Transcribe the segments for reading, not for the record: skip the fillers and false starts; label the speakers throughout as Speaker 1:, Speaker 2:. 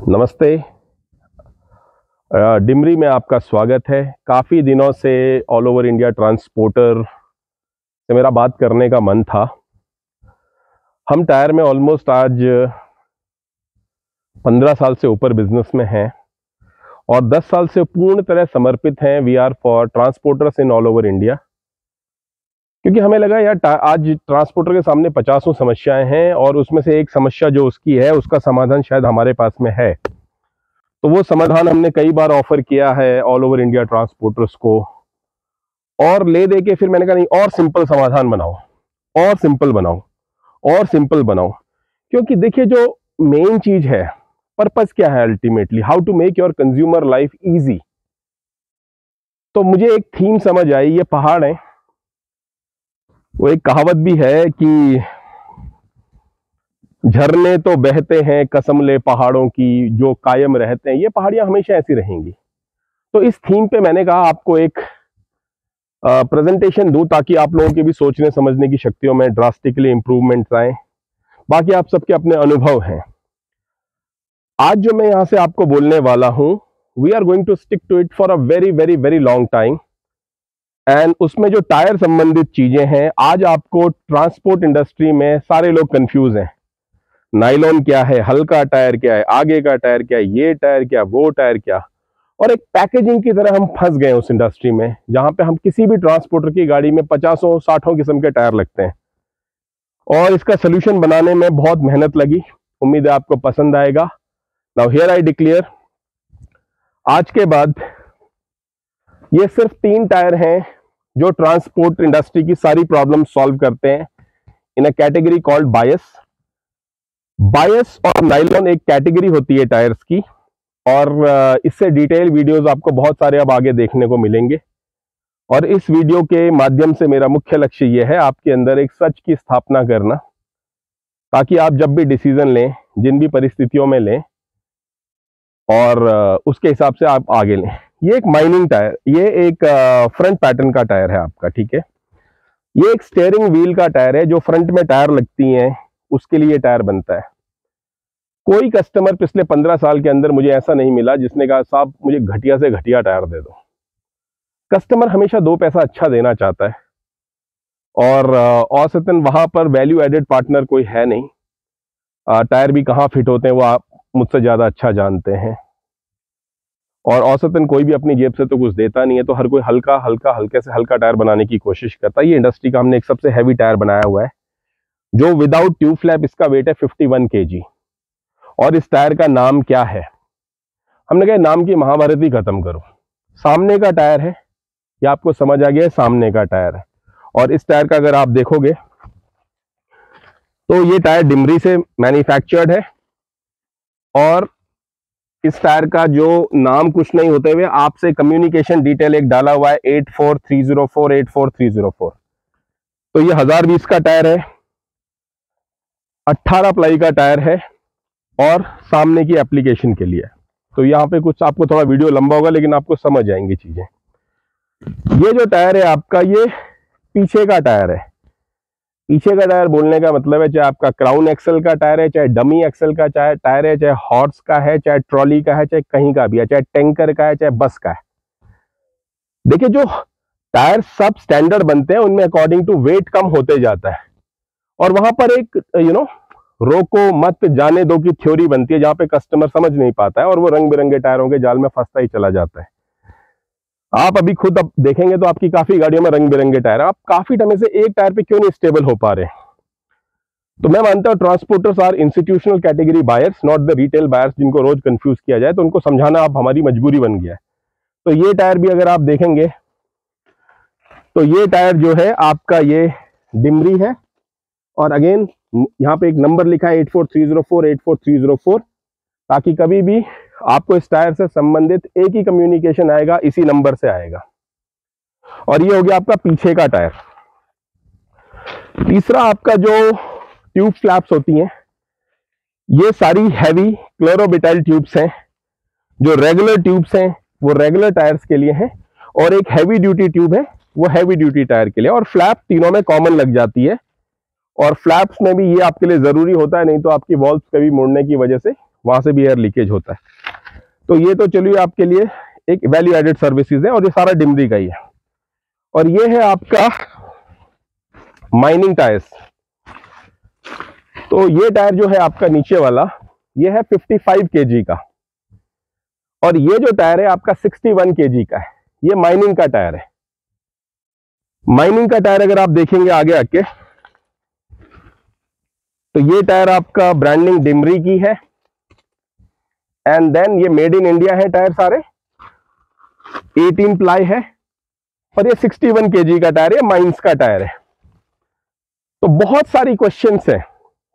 Speaker 1: नमस्ते। डिमरी में आपका स्वागत है। काफ़ी दिनों से ऑल ओवर इंडिया ट्रांसपोर्टर से मेरा बात करने का मन था। हम टायर में ऑलमोस्ट आज 15 साल से ऊपर बिजनेस में हैं और 10 साल से पूर्ण तरह समर्पित हैं we are for transporters in all over India. क्योंकि हमें लगा यार आज ट्रांसपोर्टर के सामने 50 समस्याएं हैं और उसमें से एक समस्या जो उसकी है उसका समाधान शायद हमारे पास में है। तो वो समाधान हमने कई बार ऑफर किया है ऑल ओवर इंडिया ट्रांसपोर्टर्स को, और ले दे के फिर मैंने कहा नहीं, और सिंपल समाधान बनाओ, और सिंपल बनाओ, और सिंपल बनाओ। क्योंकि देखिए जो मेन चीज है, पर्पस क्या है ultimately, how to make your consumer life easy. तो मुझे एक थीम समझ आई, ये पहाड़ है। वो एक कहावत भी है कि झरने तो बहते हैं कसम ले पहाड़ों की, जो कायम रहते हैं। ये पहाड़ियां हमेशा ऐसी रहेंगी। तो इस थीम पे मैंने कहा आपको एक प्रेजेंटेशन दूं ताकि आप लोगों की भी सोचने समझने की शक्तियों में ड्रास्टिकली इंप्रूवमेंट्स आए। बाकी आप सबके अपने अनुभव हैं। आज जो मैं यहां से आपको बोलने वाला हूं, we are going to stick to it for a very very very long time. And उसमें जो टायर संबंधित चीजें हैं, आज आपको ट्रांसपोर्ट इंडस्ट्री में सारे लोग कंफ्यूज हैं। नाइलॉन क्या है, हल्का टायर क्या है, आगे का टायर क्या है, ये टायर क्या, वो टायर क्या, और एक पैकेजिंग की तरह हम फंस गए उस इंडस्ट्री में, जहां पे हम किसी भी ट्रांसपोर्टर की गाड़ी में 50-60 किस्म के टायर लगते हैं। और इसका सोल्यूशन बनाने में बहुत मेहनत लगी। उम्मीद है आपको पसंद आएगा। नाउ हियर आई डिक्लेयर, आज के बाद ये सिर्फ 3 टायर हैं जो ट्रांसपोर्ट इंडस्ट्री की सारी प्रॉब्लम सॉल्व करते हैं इन अ कैटेगरी कॉल्ड बायस। बायस और नाइलॉन एक कैटेगरी होती है टायर्स की, और इससे डिटेल वीडियोस आपको बहुत सारे अब आगे देखने को मिलेंगे। और इस वीडियो के माध्यम से मेरा मुख्य लक्ष्य यह है आपके अंदर एक सच की स्थापना करना, ताकि आप जब भी डिसीजन लें, जिन भी परिस्थितियों में लें, और उसके हिसाब से आप आगे लें। ये एक माइनिंग टायर, ये एक फ्रंट पैटर्न का टायर है आपका, ठीक है। ये एक स्टीयरिंग व्हील का टायर है, जो फ्रंट में टायर लगती हैं उसके लिए टायर बनता है। कोई कस्टमर पिछले 15 साल के अंदर मुझे ऐसा नहीं मिला जिसने कहा साहब मुझे घटिया से घटिया टायर दे दो। कस्टमर हमेशा 2 पैसा अच्छा देना चाहता है, और औसतन वहां पर वैल्यू एडेड पार्टनर कोई है नहीं। टायर भी कहाँ फिट होते हैं वो आप मुझसे ज्यादा अच्छा जानते हैं, और औसतन कोई भी अपनी जेब से तो कुछ देता नहीं है। तो हर कोई हल्का हल्का हल्के से हल्का टायर बनाने की कोशिश करता है। ये इंडस्ट्री का हमने एक सबसे हैवी टायर बनाया हुआ है, जो विदाउट ट्यूब फ्लैप इसका वेट है 51 kg। और इस टायर का नाम क्या है? हमने कहा नाम की महाभारत ही खत्म करो। सामने का टायर है, ये आपको समझ आ गया, सामने का टायर है। और इस टायर का अगर आप देखोगे तो ये टायर डिमरी से मैन्युफैक्चर्ड है, और इस टायर का जो नाम कुछ नहीं होते हुए आपसे कम्युनिकेशन डिटेल एक डाला हुआ है 84304 84304। तो ये 1020 का टायर है, 18 प्लाई का टायर है, और सामने की एप्लीकेशन के लिए। तो यहाँ पे कुछ आपको थोड़ा वीडियो लंबा होगा लेकिन आपको समझ आएंगी चीजें। ये जो टायर है आपका, ये पीछे का टायर है। पीछे का टायर बोलने का मतलब है चाहे आपका क्राउन एक्सल का टायर है, चाहे डमी एक्सल का टायर है, चाहे हॉर्स का है, चाहे ट्रॉली का है, चाहे कहीं का भी है, चाहे टैंकर का है, चाहे बस का है। देखिए जो टायर सब स्टैंडर्ड बनते हैं उनमें अकॉर्डिंग टू वेट कम होते जाता है, और वहां पर एक रोको मत जाने दो की थ्योरी बनती है, जहां पे कस्टमर समझ नहीं पाता है और वो रंग बिरंगे टायरों के जाल में फंसता ही चला जाता है। आप अभी खुद अब देखेंगे तो आपकी काफी गाड़ियों में रंग बिरंगे टायर, आप काफी टाइम से एक टायर पे क्यों नहीं स्टेबल हो पा रहे। तो मैं मानता हूं transporters are institutional category buyers, not the retail buyers, जिनको रोज कंफ्यूज किया जाए। तो उनको समझाना अब हमारी मजबूरी बन गया है। तो ये टायर भी अगर आप देखेंगे तो ये टायर जो है आपका, ये डिमरी है, और अगेन यहाँ पे एक नंबर लिखा है 84304 84304, ताकि कभी भी आपको इस टायर से संबंधित एक ही कम्युनिकेशन आएगा, इसी नंबर से आएगा। और ये हो गया आपका पीछे का टायर। तीसरा आपका जो ट्यूब फ्लैप्स होती हैं, ये सारी हैवी क्लोरोबिटाइल ट्यूब्स हैं। जो रेगुलर ट्यूब्स हैं वो रेगुलर टायर्स के लिए हैं, और एक हैवी ड्यूटी ट्यूब है वो हैवी ड्यूटी टायर के लिए, और फ्लैप तीनों में कॉमन लग जाती है। और फ्लैप्स में भी ये आपके लिए जरूरी होता है, नहीं तो आपकी वॉल्व कभी मुड़ने की वजह से वहां से भी एयर लीकेज होता है। तो ये तो चलिए आपके लिए एक वैल्यू एडेड सर्विसेज है, और ये सारा डिमरी का ही है। और ये है आपका माइनिंग टायर्स। तो ये टायर जो है आपका नीचे वाला, ये है 55 केजी का, और ये जो टायर है आपका 61 केजी का है। ये माइनिंग का टायर है। माइनिंग का टायर अगर आप देखेंगे आगे आके, तो ये टायर आपका ब्रांडिंग डिमरी की है, एंड देन ये मेड इन इंडिया है टायर सारे, 18 प्लाई है, और ये 61 केजी का टायर है, माइंस का टायर है। तो बहुत सारी क्वेश्चंस हैं,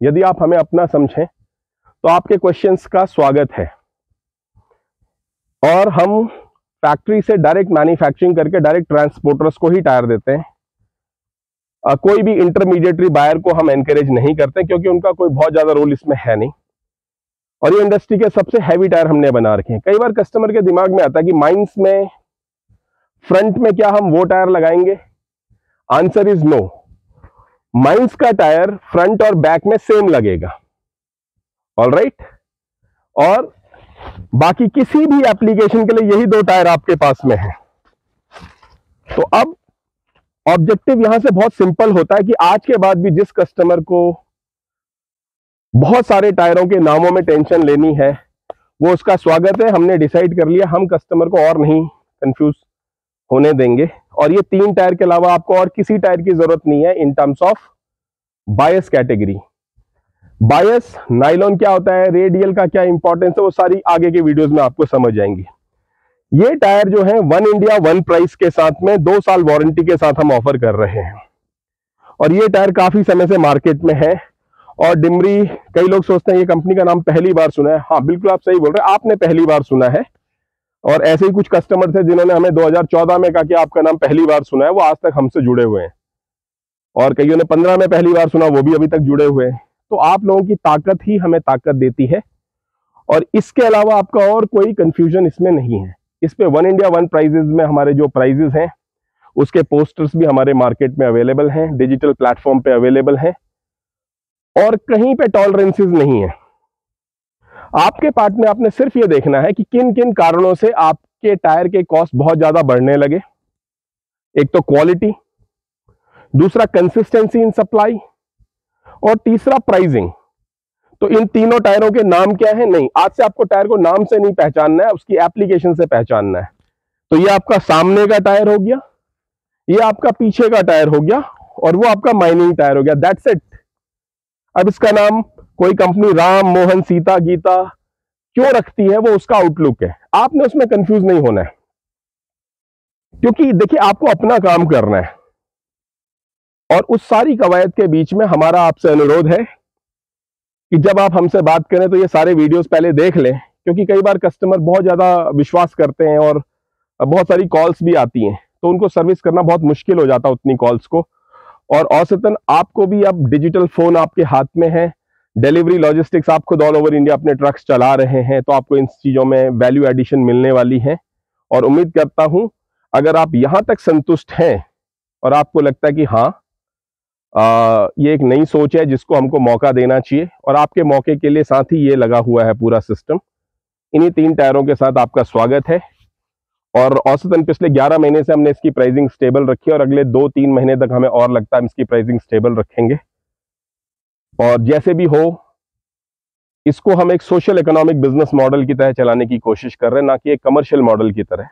Speaker 1: यदि आप हमें अपना समझें तो आपके क्वेश्चंस का स्वागत है। और हम फैक्ट्री से डायरेक्ट मैन्युफैक्चरिंग करके डायरेक्ट ट्रांसपोर्टर्स को ही टायर देते हैं। कोई भी इंटरमीडिएटरी बायर को हम एनकरेज नहीं करते, क्योंकि उनका कोई बहुत ज्यादा रोल इसमें है नहीं। और ये इंडस्ट्री के सबसे हैवी टायर हमने बना रखे हैं। कई बार कस्टमर के दिमाग में आता है कि माइंस में फ्रंट में क्या हम वो टायर लगाएंगे? Answer is no. माइंस का टायर फ्रंट और बैक में सेम लगेगा, ऑलराइट। और बाकी किसी भी एप्लीकेशन के लिए यही दो टायर आपके पास में है। तो अब ऑब्जेक्टिव यहां से बहुत सिंपल होता है कि आज के बाद भी जिस कस्टमर को बहुत सारे टायरों के नामों में टेंशन लेनी है, वो उसका स्वागत है। हमने डिसाइड कर लिया, हम कस्टमर को और नहीं कंफ्यूज होने देंगे। और ये 3 टायर के अलावा आपको और किसी टायर की जरूरत नहीं है in terms of bias category. Bias nylon क्या होता है, रेडियल का क्या इंपॉर्टेंस है, वो सारी आगे के वीडियोस में आपको समझ जाएंगी। ये टायर जो है 1 इंडिया 1 प्राइस के साथ में 2 साल वारंटी के साथ हम ऑफर कर रहे हैं। और ये टायर काफी समय से मार्केट में है। और डिमरी, कई लोग सोचते हैं ये कंपनी का नाम पहली बार सुना है। हाँ, बिल्कुल आप सही बोल रहे हैं, आपने पहली बार सुना है। और ऐसे ही कुछ कस्टमर थे जिन्होंने हमें 2014 में कहा कि आपका नाम पहली बार सुना है, वो आज तक हमसे जुड़े हुए हैं। और कईयों ने 15 में पहली बार सुना, वो भी अभी तक जुड़े हुए हैं। तो आप लोगों की ताकत ही हमें ताकत देती है, और इसके अलावा आपका और कोई कंफ्यूजन इसमें नहीं है। इस पे 1 इंडिया 1 प्राइजेस में हमारे जो प्राइजेस हैं उसके पोस्टर्स भी हमारे मार्केट में अवेलेबल हैं, डिजिटल प्लेटफॉर्म पे अवेलेबल हैं, और कहीं पे टॉलरेंसेस नहीं है। आपके पार्ट में आपने सिर्फ ये देखना है कि किन किन कारणों से आपके टायर के कॉस्ट बहुत ज्यादा बढ़ने लगे। एक तो क्वालिटी, दूसरा कंसिस्टेंसी इन सप्लाई, और तीसरा प्राइसिंग। तो इन तीनों टायरों के नाम क्या है? नहीं, आज से आपको टायर को नाम से नहीं पहचानना है, उसकी एप्लीकेशन से पहचानना है। तो ये आपका सामने का टायर हो गया, ये आपका पीछे का टायर हो गया, और वो आपका माइनिंग टायर हो गया। That's it. अब इसका नाम कोई कंपनी राम, मोहन, सीता, गीता क्यों रखती है, वो उसका आउटलुक है। आपने उसमें कंफ्यूज नहीं होना है, क्योंकि देखिए आपको अपना काम करना है। और उस सारी कवायद के बीच में हमारा आपसे अनुरोध है कि जब आप हमसे बात करें तो ये सारे वीडियोस पहले देख लें, क्योंकि कई बार कस्टमर बहुत ज्यादा विश्वास करते हैं और बहुत सारी कॉल्स भी आती हैं, तो उनको सर्विस करना बहुत मुश्किल हो जाता है उतनी कॉल्स को। और औसतन आपको भी अब डिजिटल फोन आपके हाथ में है, डिलीवरी लॉजिस्टिक्स आप खुद ऑल ओवर इंडिया अपने ट्रक्स चला रहे हैं, तो आपको इन चीजों में वैल्यू एडिशन मिलने वाली है। और उम्मीद करता हूं अगर आप यहां तक संतुष्ट हैं और आपको लगता है कि हाँ ये एक नई सोच है जिसको हमको मौका देना चाहिए, और आपके मौके के लिए साथ ही ये लगा हुआ है पूरा सिस्टम। इन्हीं 3 टायरों के साथ आपका स्वागत है। और औसतन पिछले 11 महीने से हमने इसकी प्राइसिंग स्टेबल रखी है, और अगले 2-3 महीने तक हमें और लगता है हम इसकी प्राइसिंग स्टेबल रखेंगे। और जैसे भी हो, इसको हम एक सोशल इकोनॉमिक बिजनेस मॉडल की तरह चलाने की कोशिश कर रहे हैं, ना कि एक कमर्शियल मॉडल की तरह।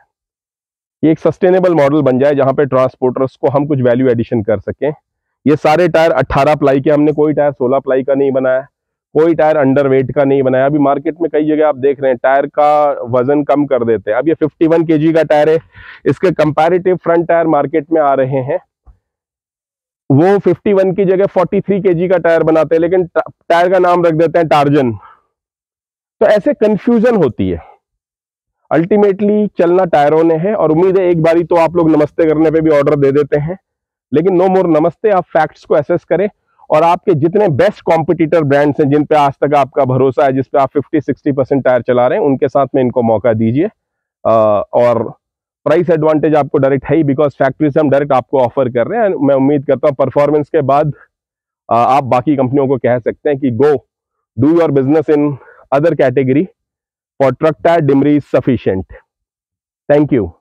Speaker 1: ये एक सस्टेनेबल मॉडल बन जाए जहां पे ट्रांसपोर्टर्स को हम कुछ वैल्यू एडिशन कर सकें। ये सारे टायर 18 प्लाई के, हमने कोई टायर 16 प्लाई का नहीं बनाया, कोई टायर अंडर वेट का नहीं बनाया। अभी मार्केट में कई जगह आप देख रहे हैं टायर का वजन कम कर देते हैं। अब ये 51 केजी का टायर है, इसके कंपैरेटिव फ्रंट टायर मार्केट में आ रहे हैं, वो 51 की जगह 43 केजी का टायर बनाते हैं, लेकिन टायर का नाम रख देते हैं टार्जन। तो ऐसे कंफ्यूजन होती है। अल्टीमेटली चलना टायरों ने है, और उम्मीद है एक बारी तो आप लोग नमस्ते करने पे भी ऑर्डर दे देते हैं, लेकिन नो मोर नमस्ते। आप फैक्ट्स को एसेस करें, और आपके जितने बेस्ट कॉम्पिटिटर ब्रांड्स हैं जिन पे आज तक आपका भरोसा है, जिस पे आप 50-60% टायर चला रहे हैं, उनके साथ में इनको मौका दीजिए। और प्राइस एडवांटेज आपको डायरेक्ट है ही, बिकॉज फैक्ट्री से हम डायरेक्ट आपको ऑफर कर रहे हैं। मैं उम्मीद करता हूँ परफॉर्मेंस के बाद आप बाकी कंपनियों को कह सकते हैं कि go do your business in other category, for truck tyre Dimri is sufficient. Thank you.